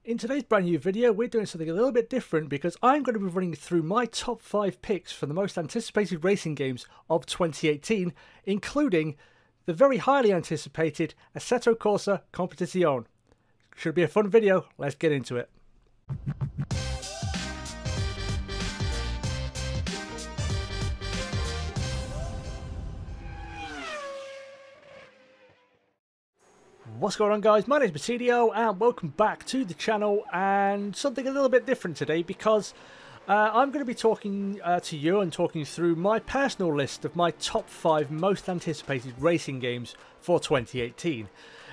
In today's brand new video, we're doing something a little bit different because I'm going to be running through my top 5 picks for the most anticipated racing games of 2018, including the very highly anticipated Assetto Corsa Competizione. Should be a fun video, let's get into it. What's going on, guys? My name is Basidio and welcome back to the channel, and something a little bit different today because I'm going to be talking to you and talking through my personal list of my top 5 most anticipated racing games for 2018.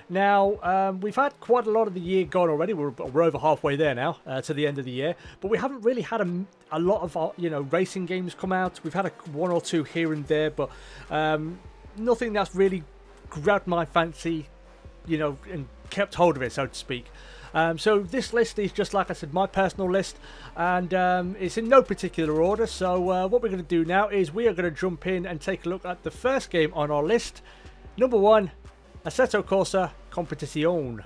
Now, we've had quite a lot of the year gone already. We're over halfway there now to the end of the year, but we haven't really had a lot of racing games come out. We've had one or two here and there, but nothing that's really grabbed my fancy, and kept hold of it, so to speak. So this list is just, like I said, my personal list, and it's in no particular order. So what we're going to do now is we are going to jump in and take a look at the first game on our list. Number 1, Assetto Corsa Competizione.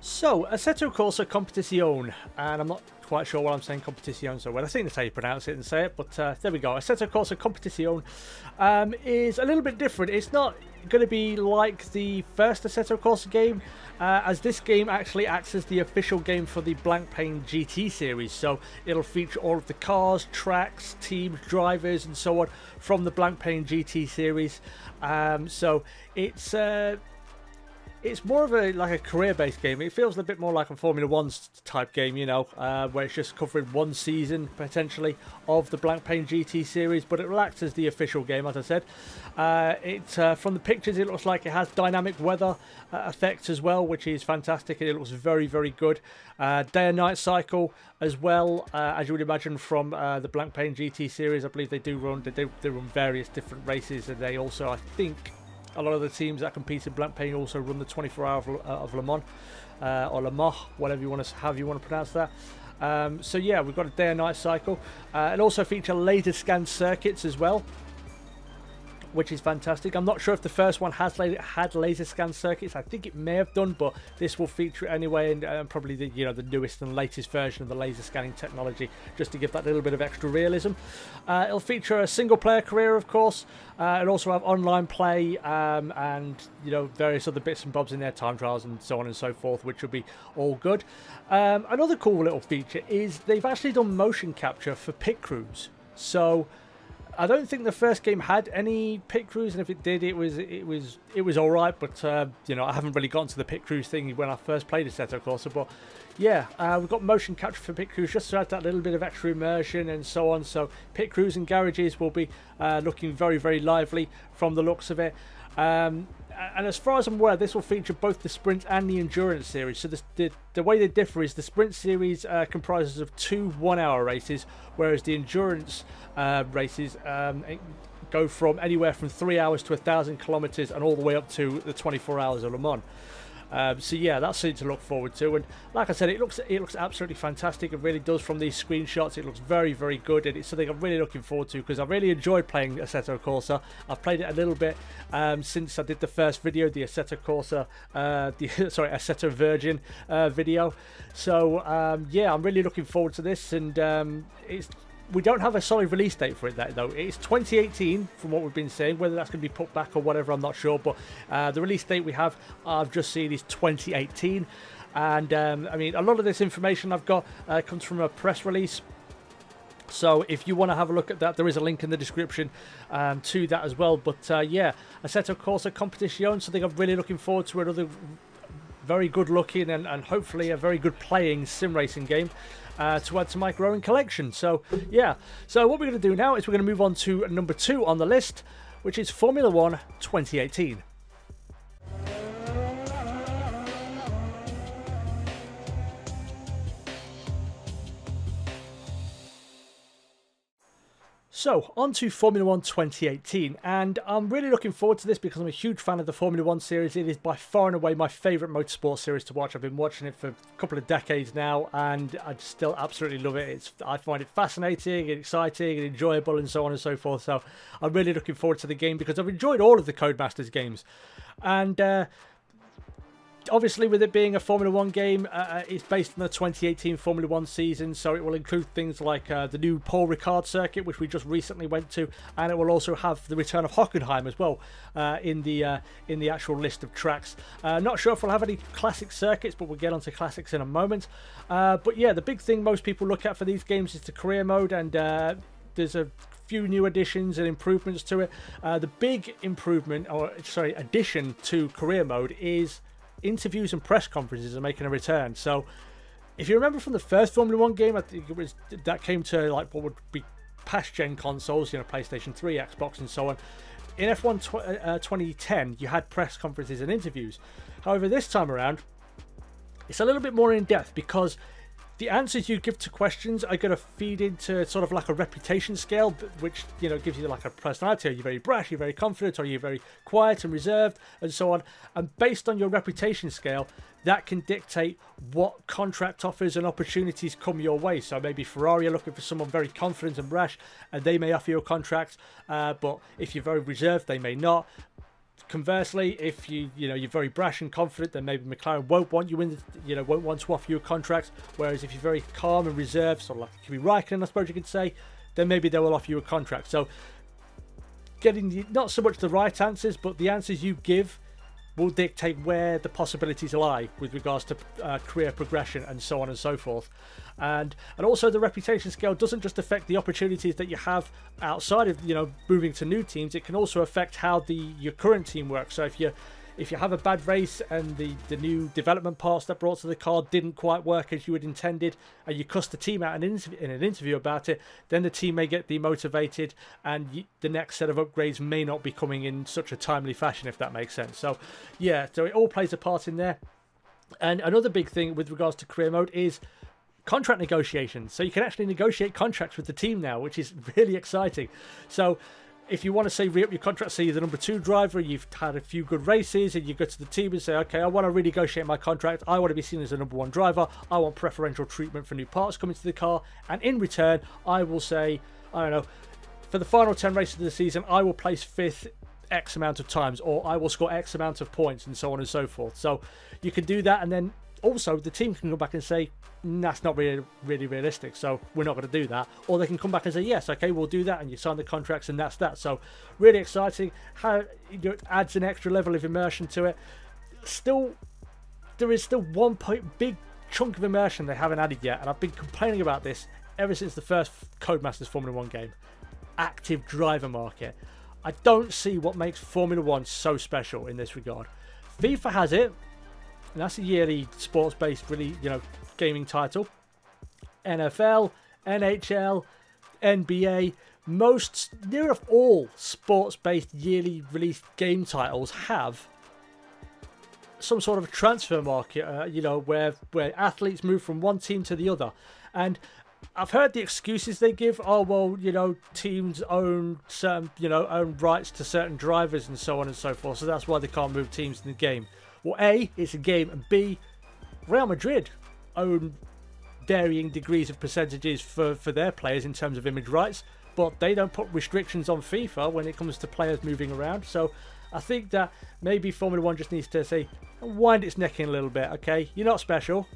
So, Assetto Corsa Competizione, and I'm not quite sure what I'm saying, Competizione, so well, I think that's how you pronounce it and say it, but there we go. Assetto Corsa Competizione is a little bit different. It's not going to be like the first Assetto Corsa game, as this game actually acts as the official game for the Blancpain GT series, so it'll feature all of the cars, tracks, teams, drivers and so on from the Blancpain GT series. So it's more of a career-based game. It feels a bit more like a Formula 1 type game, where it's just covering one season, potentially, of the Blancpain GT series, but it will act as the official game, as I said. From the pictures, it looks like it has dynamic weather effects as well, which is fantastic, and it looks very, very good. Day and night cycle as well, as you would imagine from the Blancpain GT series. I believe they do run various different races, and they also, I think, a lot of the teams that compete in Blancpain also run the 24 hour of Le Mans, or Le Mans, however you want to pronounce that. So yeah, we've got a day and night cycle. It also features laser scan circuits as well, which is fantastic. I'm not sure if the first one had laser scan circuits. I think it may have done, but this will feature it anyway, and probably the the newest and latest version of the laser scanning technology, just to give that little bit of extra realism. It'll feature a single player career, of course. It'll also have online play, and various other bits and bobs in there, time trials and so on and so forth, which will be all good. Another cool little feature is they've actually done motion capture for pit crews. So I don't think the first game had any pit crews, and if it did, it was all right. But I haven't really gotten to the pit crews thing when I first played Assetto Corsa. But yeah, we've got motion capture for pit crews just to add that little bit of extra immersion and so on. So pit crews and garages will be looking very, very lively from the looks of it. And as far as I'm aware, this will feature both the sprint and the endurance series. So the way they differ is the sprint series comprises of 2 1-hour races, whereas the endurance races go from anywhere from 3 hours to 1,000 kilometers and all the way up to the 24 hours of Le Mans. So yeah, that's something to look forward to, and like I said, it looks absolutely fantastic. It really does. From these screenshots, it looks very, very good, and it's something I'm really looking forward to because I really enjoyed playing Assetto Corsa. I've played it a little bit since I did the first video, the Assetto Corsa, Assetto Virgin video. So yeah, I'm really looking forward to this, and we don't have a solid release date for it though. It's 2018 from what we've been saying. Whether that's going to be put back or whatever, I'm not sure. But the release date I've just seen is 2018. And I mean, a lot of this information I've got comes from a press release. So if you want to have a look at that, there is a link in the description to that as well. But yeah, Assetto Corsa Competizione, something I'm really looking forward to. Another very good looking and hopefully a very good playing sim racing game to add to my growing collection. So yeah, so what we're going to do now is we're going to move on to number 2 on the list, which is Formula 1 2018. So, on to Formula 1 2018, and I'm really looking forward to this because I'm a huge fan of the Formula 1 series. It is by far and away my favourite motorsport series to watch. I've been watching it for a couple of decades now, and I still absolutely love it. I find it fascinating, and exciting, and enjoyable, and so on and so forth. So, I'm really looking forward to the game because I've enjoyed all of the Codemasters games. And obviously, with it being a Formula 1 game, it's based on the 2018 Formula 1 season, so it will include things like the new Paul Ricard circuit, which we just recently went to, and it will also have the return of Hockenheim as well in the actual list of tracks. Not sure if we'll have any classic circuits, but we'll get onto classics in a moment. But yeah, the big thing most people look at for these games is the career mode, and there's a few new additions and improvements to it. The big improvement, or sorry, addition to career mode is interviews and press conferences are making a return. So if you remember from the first Formula 1 game, I think it was that came to like what would be past gen consoles, you know, PlayStation 3, Xbox and so on. In F1 2010 you had press conferences and interviews. However, this time around it's a little bit more in depth because the answers you give to questions are going to feed into sort of like a reputation scale, which, you know, gives you like a personality. Are you very brash? Are you very confident? Are you very quiet and reserved? And so on. And based on your reputation scale, that can dictate what contract offers and opportunities come your way. So maybe Ferrari are looking for someone very confident and brash, and they may offer you a contract. But if you're very reserved, they may not. Conversely, if you're very brash and confident, then maybe McLaren won't want you in, won't want to offer you a contract. Whereas if you're very calm and reserved, sort of like Kimi Raikkonen, I suppose you could say, then maybe they will offer you a contract. So getting not so much the right answers, but the answers you give will dictate where the possibilities lie with regards to career progression and so on and so forth. And also the reputation scale doesn't just affect the opportunities that you have outside of, moving to new teams. It can also affect how your current team works. So if you have a bad race and the new development parts that brought to the car didn't quite work as you had intended, and you cuss the team out in an interview about it, then the team may get demotivated, and the next set of upgrades may not be coming in such a timely fashion, if that makes sense. So yeah, so it all plays a part in there. And another big thing with regards to career mode is contract negotiations. So you can actually negotiate contracts with the team now, which is really exciting. So if you want to say re-up your contract, say you're the number 2 driver, you've had a few good races, and you go to the team and say, okay, I want to renegotiate my contract. I want to be seen as the number 1 driver. I want preferential treatment for new parts coming to the car. And in return, I will say, I don't know, for the final 10 races of the season, I will place 5th X amount of times, or I will score X amount of points, and so on and so forth. So you can do that, and then also the team can go back and say, that's not really realistic, so we're not going to do that. Or they can come back and say, yes, okay, we'll do that, and you sign the contracts, and that's that. So really exciting. How it adds an extra level of immersion to it. There is still one big chunk of immersion they haven't added yet, and I've been complaining about this ever since the first Codemasters Formula 1 game. Active driver market. I don't see what makes Formula 1 so special in this regard. FIFA has it, and that's a yearly sports-based, really, gaming title. NFL, NHL, NBA, near enough all sports-based yearly released game titles have some sort of transfer market, where athletes move from one team to the other. And I've heard the excuses they give. Oh, well, teams own certain, own rights to certain drivers and so on and so forth. So that's why they can't move teams in the game. Well, A, it's a game, and B, Real Madrid own varying degrees of percentages for their players in terms of image rights, but they don't put restrictions on FIFA when it comes to players moving around. So I think that maybe Formula 1 just needs to say, wind its neck in a little bit, okay? You're not special.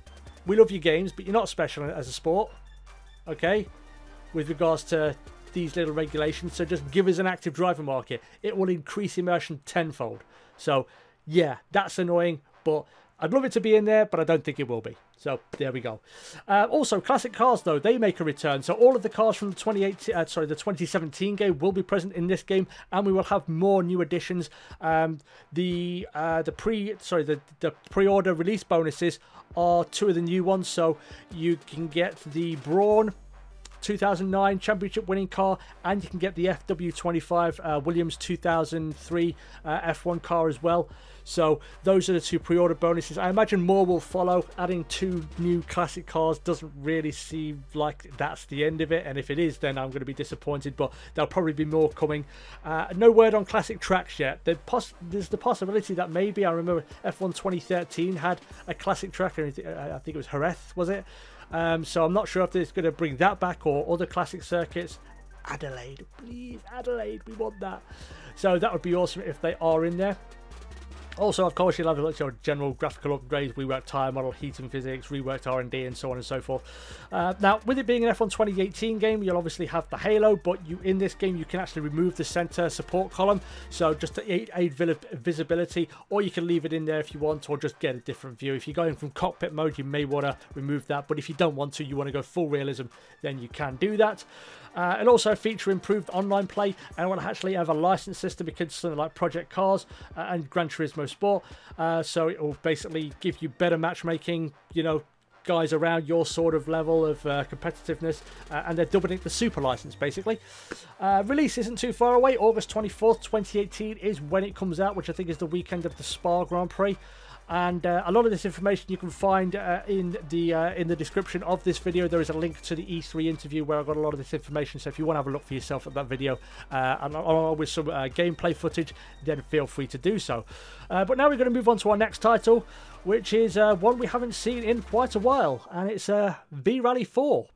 We love your games, but you're not special as a sport, okay? With regards to these little regulations, so just give us an active driver market. It will increase immersion tenfold. So yeah, that's annoying, but I'd love it to be in there, but I don't think it will be. So there we go. Also, classic cars though, they make a return. So all of the cars from the 2017 game will be present in this game, and we will have more new additions. The pre-order release bonuses are 2 of the new ones. So you can get the Brawn, 2009 championship winning car, and you can get the FW25 Williams 2003 F1 car as well. So those are the 2 pre-order bonuses. I imagine more will follow. Adding 2 new classic cars doesn't really seem like that's the end of it, and if it is, then I'm going to be disappointed, but there'll probably be more coming. No word on classic tracks yet. There's the possibility that maybe, I remember F1 2013 had a classic track, I think it was Jerez, was it? So I'm not sure if it's going to bring that back or other classic circuits. Adelaide, please, Adelaide, we want that. So that would be awesome if they are in there. Also, of course, you'll have a look at general graphical upgrades, reworked tyre model, heating physics, reworked R&D, and so on and so forth. Now, with it being an F1 2018 game, you'll obviously have the halo, but in this game, you can actually remove the center support column, so just to aid visibility, or you can leave it in there if you want, or just get a different view. If you're going from cockpit mode, you may want to remove that, but if you don't want to, you want to go full realism, then you can do that. It'll also feature improved online play, and will actually have a license system because something like Project Cars and Gran Turismo Sport. So it will basically give you better matchmaking, you know, guys around your sort of level of competitiveness, and they're doubling the super license basically. Release isn't too far away. August 24th 2018 is when it comes out, which I think is the weekend of the Spa Grand Prix. And a lot of this information you can find in the description of this video. There is a link to the E3 interview where I've got a lot of this information, so if you want to have a look for yourself at that video and along with some gameplay footage, then feel free to do so. But now we're going to move on to our next title, which is one we haven't seen in quite a while, and it's V-Rally 4.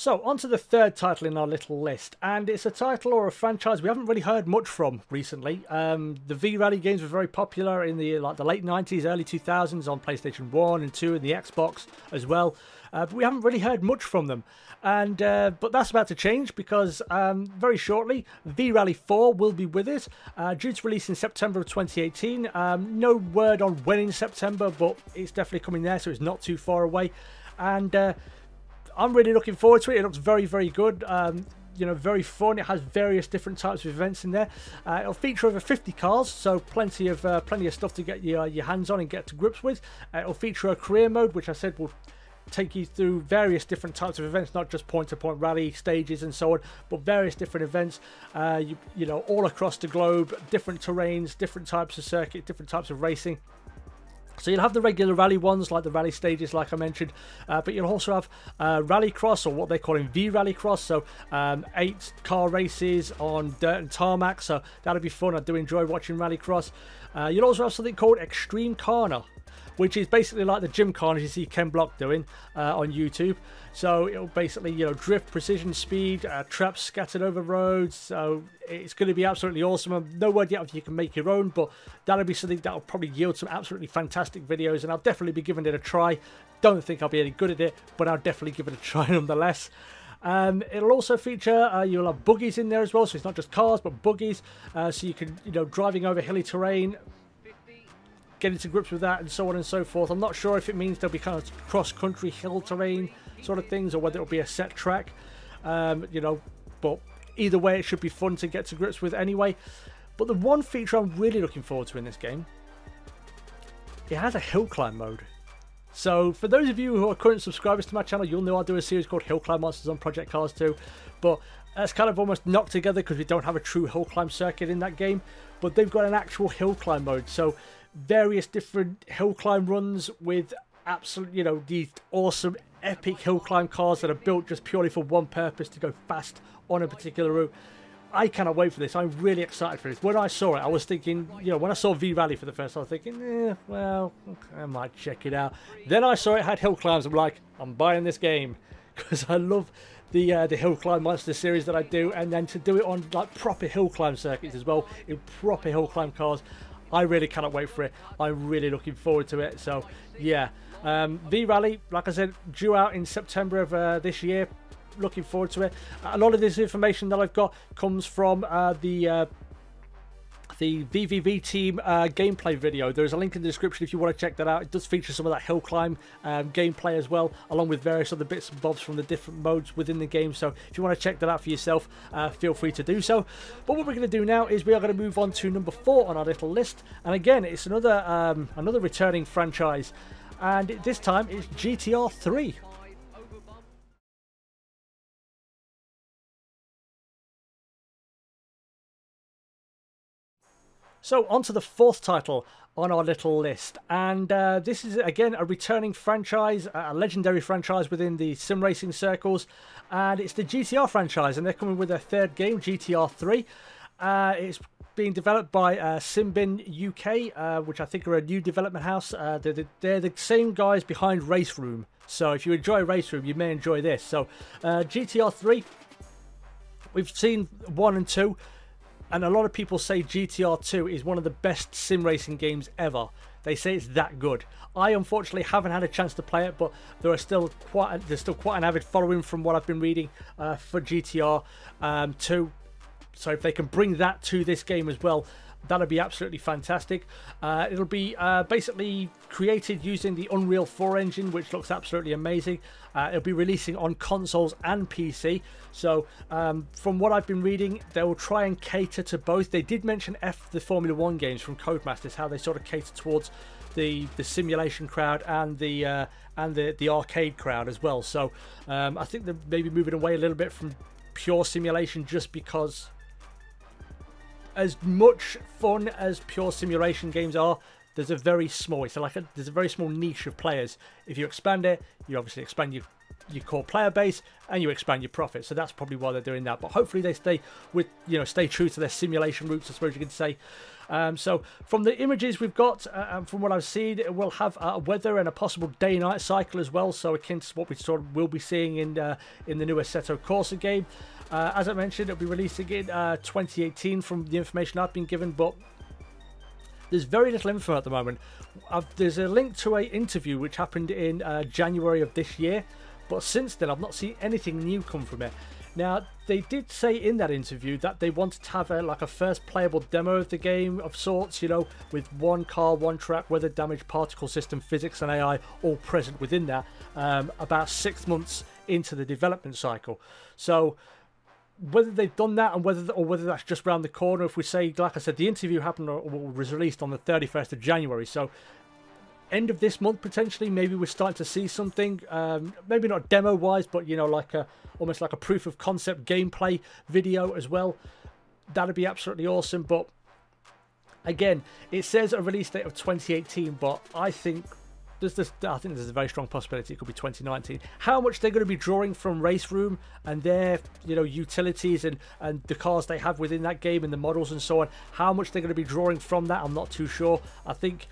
So, on to the third title in our little list, and it's a title or a franchise we haven't really heard much from recently. The V-Rally games were very popular in the late 90s, early 2000s on PlayStation 1 and 2 and the Xbox as well, but we haven't really heard much from them. And but that's about to change because very shortly V-Rally 4 will be with it, due to release in September of 2018. No word on when in September, but it's definitely coming there, so it's not too far away. And I'm really looking forward to it. It looks very, very good. You know, very fun. It has various different types of events in there. It'll feature over 50 cars, so plenty of stuff to get your hands on and get to grips with. It'll feature a career mode, which I said will take you through various different types of events, not just point-to-point rally stages and so on, but various different events. You know, all across the globe, different terrains, different types of circuit, different types of racing. So you'll have the regular rally ones, like the rally stages, like I mentioned, but you'll also have rallycross, or what they call in V-Rallycross, so 8 car races on dirt and tarmac, so that'll be fun. I do enjoy watching rallycross. You'll also have something called Extreme Carner, which is basically like the gym carnage you see Ken Block doing on YouTube. So it'll basically, you know, drift, precision, speed, traps scattered over roads. So it's going to be absolutely awesome. I've no word yet if you can make your own, but that'll be something that'll probably yield some absolutely fantastic videos, and I'll definitely be giving it a try. Don't think I'll be any good at it, but I'll definitely give it a try nonetheless. It'll also feature, you'll have buggies in there as well, so it's not just cars, but buggies. So you can, you know, driving over hilly terrain, getting to grips with that and so on and so forth. I'm not sure if it means there'll be kind of cross-country hill terrain sort of things, or whether it'll be a set track, you know, but either way it should be fun to get to grips with anyway. But the one feature I'm really looking forward to in this game, it has a hill climb mode. So for those of you who are current subscribers to my channel, you'll know I do a series called Hill Climb Monsters on Project Cars 2, but that's kind of almost knocked together because we don't have a true hill climb circuit in that game, but they've got an actual hill climb mode. So various different hill climb runs with absolute, you know, these awesome epic hill climb cars that are built just purely for one purpose, to go fast on a particular route. I cannot wait for this. I'm really excited for this. When I saw it, I was thinking, you know, when I saw V-Rally for the first time, I was thinking, well, I might check it out. Then I saw it had hill climbs. I'm like, I'm buying this game, because I love the Hill Climb Monster series that I do, and then to do it on like proper hill climb circuits as well, in proper hill climb cars. I really cannot wait for it. I'm really looking forward to it. So yeah, V-Rally, like I said, due out in September of this year. Looking forward to it. A lot of this information that I've got comes from the the VVV team gameplay video. There's a link in the description if you want to check that out. It does feature some of that hill climb gameplay as well, along with various other bits and bobs from the different modes within the game. So if you want to check that out for yourself, feel free to do so. But what we're going to do now is we are going to move on to number 4 on our little list. And again, it's another returning franchise. And this time it's GTR 3. So on to the 4th title on our little list, and this is again a returning franchise, a legendary franchise within the sim racing circles, and it's the GTR franchise, and they're coming with their 3rd game, GTR 3. It's being developed by Simbin UK, which I think are a new development house. They're the same guys behind Race Room, so if you enjoy Race Room, you may enjoy this. So GTR 3, we've seen 1 and 2. And a lot of people say GTR 2 is one of the best sim racing games ever. They say it's that good. I unfortunately haven't had a chance to play it, but there's still quite an avid following from what I've been reading for GTR 2. So if they can bring that to this game as well, that'll be absolutely fantastic. It'll be basically created using the Unreal 4 engine, which looks absolutely amazing. It'll be releasing on consoles and PC. So from what I've been reading, they will try and cater to both. They did mention the Formula 1 games from Codemasters, how they sort of cater towards the simulation crowd and the arcade crowd as well. So I think they're maybe moving away a little bit from pure simulation, just because as much fun as pure simulation games are, there's a very small niche of players. If you expand it, you obviously expand your core player base and you expand your profit. So that's probably why they're doing that. But hopefully they stay true to their simulation roots, I suppose you could say. So from the images we've got, and from what I've seen, it will have weather and a possible day-night cycle as well. So akin to what we sort of will be seeing in the new Assetto Corsa game. As I mentioned, it'll be releasing in 2018 from the information I've been given, but there's very little info at the moment. There's a link to an interview which happened in January of this year, but since then I've not seen anything new come from it. Now, they did say in that interview that they wanted to have a first playable demo of the game of sorts, with 1 car, 1 track, weather damage, particle system, physics and AI all present within that, about 6 months into the development cycle. So whether they've done that and whether that's just around the corner, if we say, like I said, the interview happened or was released on the 31st of January, so end of this month potentially, maybe we're starting to see something, maybe not demo wise, but almost like a proof of concept gameplay video as well. That'd be absolutely awesome. But again, it says a release date of 2018, but I think there's a very strong possibility it could be 2019. How much they're going to be drawing from Race Room and their utilities and the cars they have within that game and the models and so on, how much they're going to be drawing from that, I'm not too sure. I think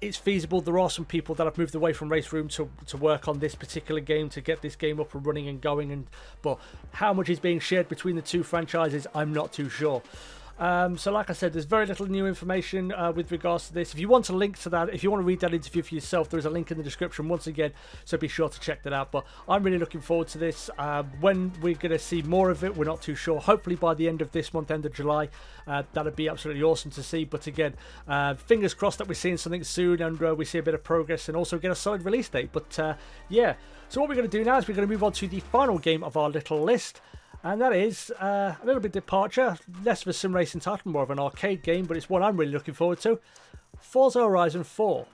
it's feasible. There are some people that have moved away from Race Room to work on this particular game, to get this game up and running and going, but how much is being shared between the two franchises, I'm not too sure. So like I said, there's very little new information with regards to this. If you want a link to that, if you want to read that interview for yourself, there is a link in the description once again, so be sure to check that out. But I'm really looking forward to this. When we're going to see more of it, we're not too sure. Hopefully by the end of this month, end of July, that'd be absolutely awesome to see. But again, fingers crossed that we're seeing something soon and we see a bit of progress and also get a solid release date. But yeah, so what we're going to do now is we're going to move on to the final game of our little list. And that is a little bit departure, less of a sim racing title, more of an arcade game, but it's one I'm really looking forward to. Forza Horizon 4.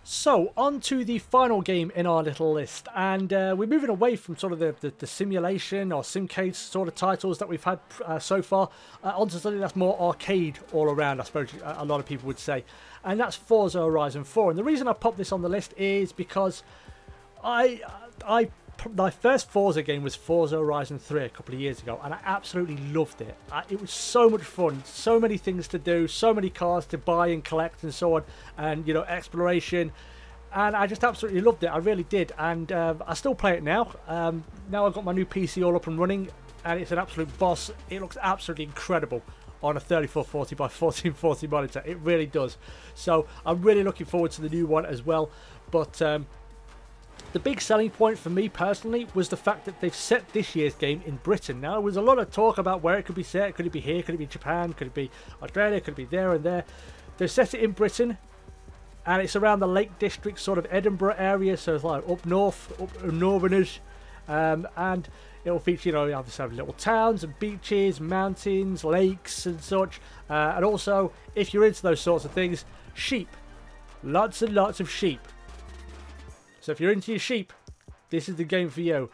So, on to the final game in our little list, and we're moving away from sort of the simulation or simcade sort of titles that we've had so far, onto something that's more arcade all around, I suppose a lot of people would say, and that's Forza Horizon 4. And the reason I popped this on the list is because my first Forza game was Forza Horizon 3 a couple of years ago, and I absolutely loved it. It was so much fun, so many things to do, so many cars to buy and collect and so on, and exploration, and I just absolutely loved it. I really did, and I still play it now. Now I've got my new PC all up and running, and it's an absolute boss. It looks absolutely incredible. on a 3440 by 1440 monitor. It really does. So I'm really looking forward to the new one as well. But the big selling point for me personally was the fact that they've set this year's game in Britain. Now, there was a lot of talk about where it could be set. Could it be here? Could it be Japan? Could it be Australia? Could it be there and there? They've set it in Britain, and it's around the Lake District, sort of Edinburgh area, so it's like up north, up northerners, and it'll feature, you know, obviously have little towns and beaches, mountains, lakes and such, and also, if you're into those sorts of things, sheep. Lots and lots of sheep. So if you're into your sheep, this is the game for you.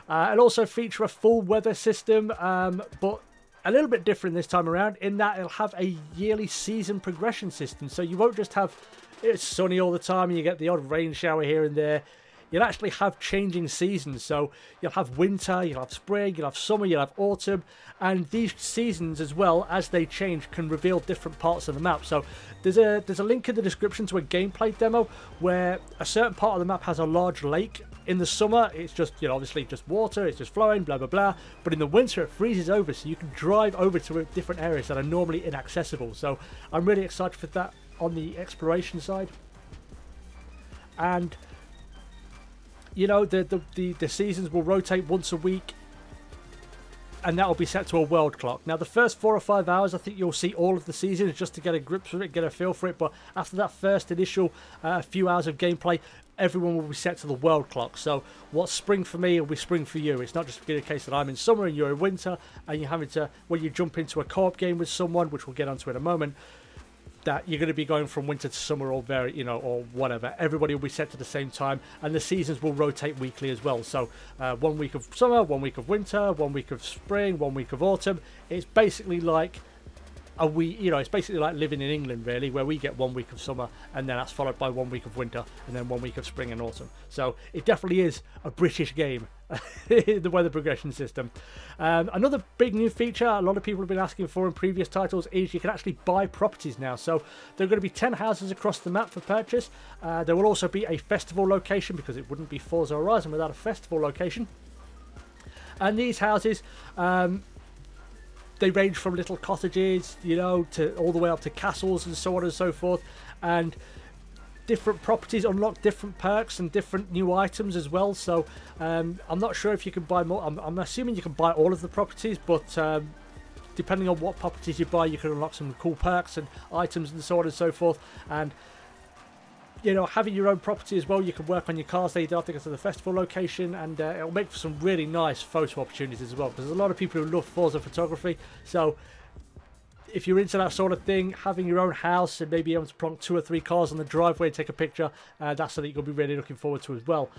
It'll also feature a full weather system, but a little bit different this time around in that it'll have a yearly season progression system. So you won't just have it's sunny all the time and you get the odd rain shower here and there. You'll actually have changing seasons. So you'll have winter, you'll have spring, you'll have summer, you'll have autumn. And these seasons as well, as they change, can reveal different parts of the map. So there's a link in the description to a gameplay demo where a certain part of the map has a large lake. In the summer, it's just, you know, obviously just water, it's just flowing, blah, blah, blah. But in the winter, it freezes over, so you can drive over to different areas that are normally inaccessible. So I'm really excited for that on the exploration side. And you know, the seasons will rotate once a week, and that will be set to a world clock. Now, the first 4 or 5 hours, I think you'll see all of the seasons just to get a grip for it, get a feel for it. But after that first initial few hours of gameplay, everyone will be set to the world clock. So what's spring for me will be spring for you. It's not just a case that I'm in summer and you're in winter, and you're having to, when you jump into a co-op game with someone, which we'll get onto in a moment, that you're going to be going from winter to summer or very, you know, or whatever. Everybody will be set to the same time, and the seasons will rotate weekly as well. So 1 week of summer, 1 week of winter, 1 week of spring, 1 week of autumn. It's basically like it's basically like living in England, really, where we get 1 week of summer and then that's followed by 1 week of winter and then 1 week of spring and autumn. So it definitely is a British game, the weather progression system. Another big new feature a lot of people have been asking for in previous titles is you can actually buy properties now. So there are going to be 10 houses across the map for purchase. There will also be a festival location, because it wouldn't be Forza Horizon without a festival location. And these houses, they range from little cottages, you know, to all the way up to castles and so on and so forth. And different properties unlock different perks and different new items as well. So I'm not sure if you can buy more. I'm assuming you can buy all of the properties, but depending on what properties you buy, you can unlock some cool perks and items and so on and so forth. And you know, having your own property as well, you can work on your cars there. You don't have to go to the festival location, and it'll make for some really nice photo opportunities as well, because there's a lot of people who love Forza photography. So if you're into that sort of thing, having your own house and maybe able to plonk 2 or 3 cars on the driveway and take a picture, that's something you'll be really looking forward to as well.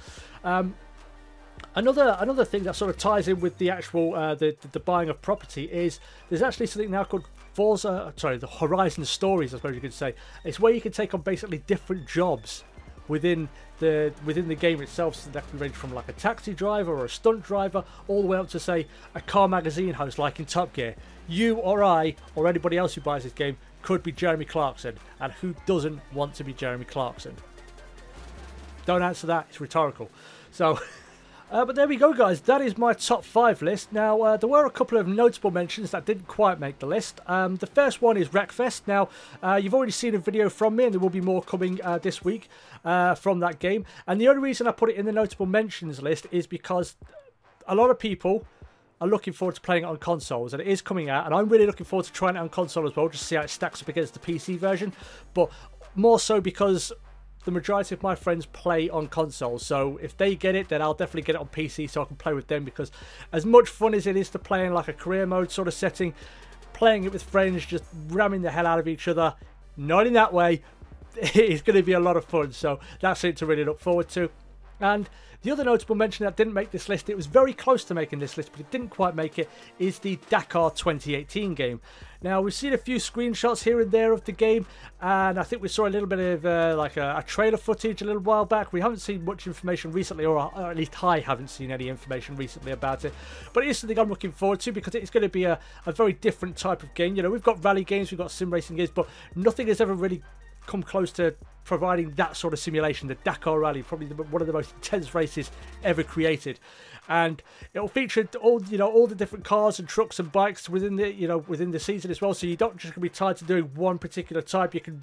Another thing that sort of ties in with the actual the buying of property is there's actually something now called the Horizon Stories, I suppose you could say. It's where you can take on basically different jobs within the game itself. So that can range from like a taxi driver or a stunt driver, all the way up to, say, a car magazine host like in Top Gear. You or I or anybody else who buys this game could be Jeremy Clarkson, and who doesn't want to be Jeremy Clarkson? Don't answer that, it's rhetorical. So but there we go, guys. That is my top 5 list. Now, there were a couple of notable mentions that didn't quite make the list. The first one is Wreckfest. Now, you've already seen a video from me, and there will be more coming this week from that game. And the only reason I put it in the notable mentions list is because a lot of people are looking forward to playing it on consoles, and it is coming out, and I'm really looking forward to trying it on console as well, just to see how it stacks up against the PC version. But more so because the majority of my friends play on consoles, so if they get it, then I'll definitely get it on PC so I can play with them, because as much fun as it is to play in like a career mode sort of setting, playing it with friends, just ramming the hell out of each other, not in that way, it's going to be a lot of fun. So that's it to really look forward to. And the other notable mention that didn't make this list, it was very close to making this list, but it didn't quite make it, is the Dakar 2018 game. Now, we've seen a few screenshots here and there of the game, and I think we saw a little bit of like a trailer footage a little while back. We haven't seen much information recently, or at least I haven't seen any information recently about it. But it is something I'm looking forward to, because it's going to be a very different type of game. You know, we've got rally games, we've got sim racing games, but nothing has ever really come close to providing that sort of simulation. The Dakar Rally, probably one of the most intense races ever created, and it'll feature all the different cars and trucks and bikes within the season as well. So you're not just going to be tied to doing one particular type. You can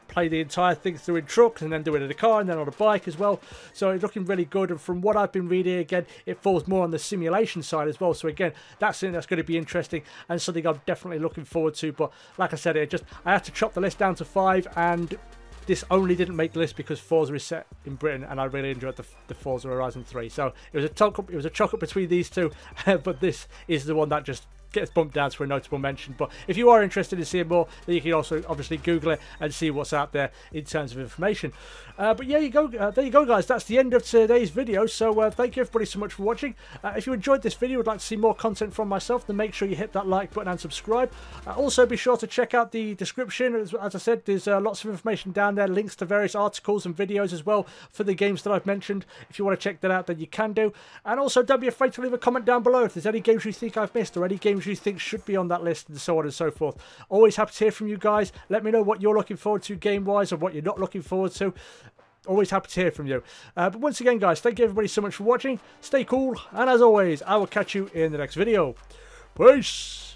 play the entire thing through in trucks and then do it in a car and then on a bike as well. So it's looking really good, and from what I've been reading, again, it falls more on the simulation side as well. So again, that's something that's going to be interesting and something I'm definitely looking forward to. But like I said, I had to chop the list down to 5, and this only didn't make the list because Forza is set in Britain, and I really enjoyed the Forza Horizon 3. So it was a chock-up between these two, but this is the one that just gets bumped down to a notable mention. But if you are interested in seeing more, then you can also obviously Google it and see what's out there in terms of information. But yeah, there you go, guys. That's the end of today's video. So thank you everybody so much for watching. If you enjoyed this video, would like to see more content from myself, then make sure you hit that like button and subscribe. Also, be sure to check out the description. As I said, there's lots of information down there, links to various articles and videos as well for the games that I've mentioned. If you want to check that out, then you can do. And also, don't be afraid to leave a comment down below if there's any games you think I've missed or any games you think should be on that list, and so on and so forth. Always happy to hear from you guys. Let me know what you're looking forward to game wise and what you're not looking forward to. Always happy to hear from you. But once again, guys, thank you everybody so much for watching. Stay cool, and as always, I will catch you in the next video. Peace.